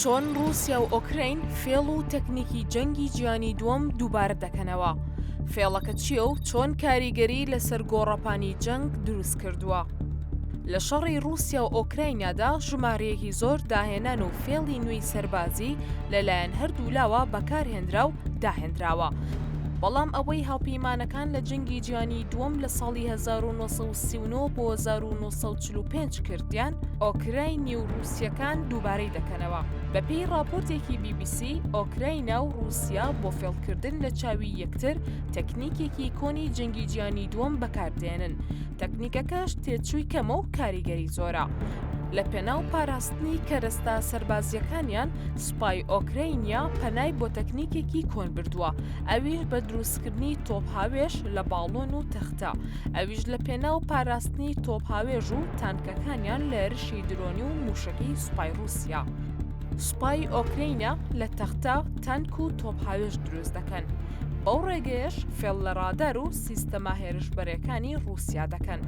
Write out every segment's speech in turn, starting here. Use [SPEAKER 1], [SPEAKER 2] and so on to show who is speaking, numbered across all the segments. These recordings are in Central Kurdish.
[SPEAKER 1] چۆن رووسیا و ئۆکراین فێڵ و تەکنیکی جەنگی جیهانی دووەم دووبارە دەکەنەوە. فێڵەکە چییە و چۆن کاریگەری لەسەر گۆڕەپانی جەنگ دروست کردووە؟ لە شەڕی رووسیا و ئۆکراینادا ژمارەیەکی زۆر داهێنان و فێڵی نوێی سەربازی لەلایەن هەردوو لاوە بەکارهێنرا و داهێنراوە. بەڵام ئەوەی هاوپەیمانەکان لە جەنگی جیهانی دووەم لە ساڵی 1939 بۆ 1945 کردیان، ئۆکراینی و رووسیەکان دووبارەی دەکەنەوە. بەپێی راپۆرتێکی BBC، ئۆکراینە و رووسیا بۆ فێڵکردن لە چاوی یەکتر تەکنیکێکی کۆنی جەنگی جیهانی دووەم بەکاردێنن. تەکنیکەکەش تێچووی کەمە و کاریگەری زۆرە. لە پێناو پاراستنی کەرەستە سەربازیەکانیان، سوپای ئۆکراینیا پەنای بۆ تەکنیکێکی کۆن بردووە، ئەویش بە دروستکردنی تۆپ هاوێش لە باڵۆن و تەختە. ئەویش لە پێناو پاراستنی تۆپ هاوێژ و تانکەکانیان لە ێرشی درۆنی و موشەکەی سوپای رووسیا. سوپای ئۆکراینە لە تەختە، تانک و تۆپ هاوێژ دروست دەکەن. بەو ڕێگەیەش فێڵ لە ڕادار و سیستەما هێرشبەرەکانی رووسیا دەکەن.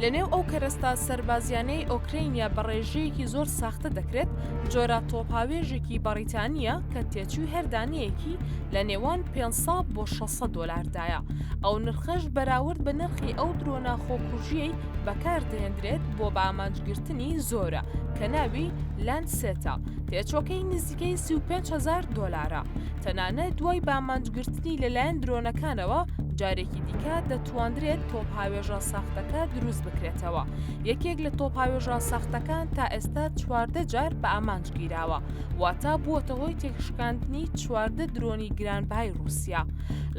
[SPEAKER 1] لەنێو ئەو کەرەستە سەربازیانەی ئۆکراینیا بە ڕێژەیەکی زۆر ساختە دەکرێت، جۆرە تۆپهاوێژێکی بەریتانیا کە تێچووی هەردانەیەکی لە نێوان 500 بۆ 600 دۆلاردایە. ئەو نرخەش بەراورد بە نرخی ئەو درۆنە خۆکوژیەی بەکاردێنرێت بۆ بە ئامانجگرتنی زۆرە کە ناوی لانسێتە، تێچۆکەی نزیکەی 35,000 دۆلارە. تەنانەت دوای بە ئامانجگرتنی لەلایەن درۆنەکانەوە جارێکی دیکە دەتواندرێت تۆپ هاوێژە ساختەکە دروست بکرێتەوە. یەکێک لە تۆپ هاوێژە ساختەکان تا ئێستا 14 جار بە ئامانج گیراوە، واتە بووەتە هۆی تێکشکاندنی 14 درۆنی گرانبهای رووسیا.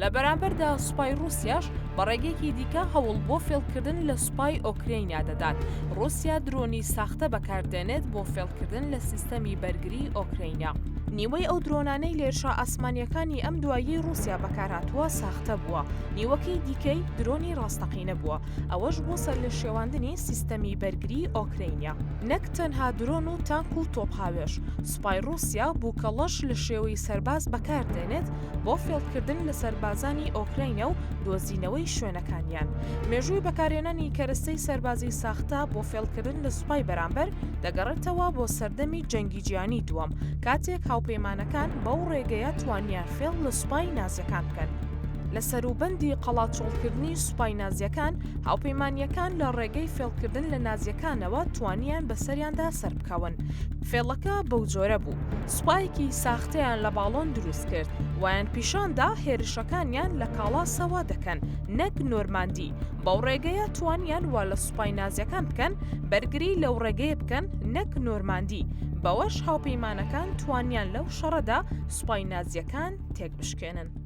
[SPEAKER 1] لە بەرامبەردا سوپای رووسیاش بە ڕێگەیەکی دیکە هەوڵ بۆ فێڵکردن لە سوپای ئۆکراینیا دەدات. رووسیا درۆنی ساختە بەکاردێنێت بۆ فێڵکردن لە سیستەمی بەرگری ئۆکراینیا. نیوەی ئەو درۆنانەی لێرشە ئاسمانیەکانی ئەم دواییەی رووسیا بەکارهاتووە ساختە بووە، نیوەکەی دیکەی درۆنی ڕاستەقینە بووە، ئەوەش بۆ سەر لە شێواندنی سیستەمی بەرگری ئۆکراینیا. نەک تەنها درۆن و تانک و تۆپ هاوێژ، سوپای رووسیا بووکەڵەش لە شێوەی سەرباز بەکاردێنێت بۆ فێڵکردن لە سەربازانی ئۆکراینە و دۆزینەوەی شوێنەکانیان. مێژووی بەکارهێنانی کەرەستەی سەربازی ساختە بۆ فێڵکردن لە سوپای بەرامبەر دەگەڕێتەوە بۆ سەردەمی جەنگی جیهانی دووەم، کاتێک هاوپەیمانەکان بەو ڕێگەیە توانیان فێڵ لە سوپای نازیەکان بکەن. لە سەروبەندی قەڵاچۆڵکردنی سوپای نازیەکان، هاوپەیمانیەکان لە ڕێگەی فێڵکردن لە نازیەکانەوە توانیان بەسەریاندا سەر بکەون. فێڵەکە بەو جۆرە بوو. سوپایەکی ساختەیان لە باڵۆن دروست کرد، وایان پیشاندا هێرشەکانیان لە کاڵا سەوا دەکەن، نەک نۆرماندی. بەو ڕێگەیە توانیان وا لە سوپای نازیەکان بکەن، بەرگری لەو ڕێگەیە بکەن، نەک نۆرماندی. بەوەش هاوپەیمانەکان توانیان لەو شەڕەدا سوپای نازیەکان تێک بشکێنن.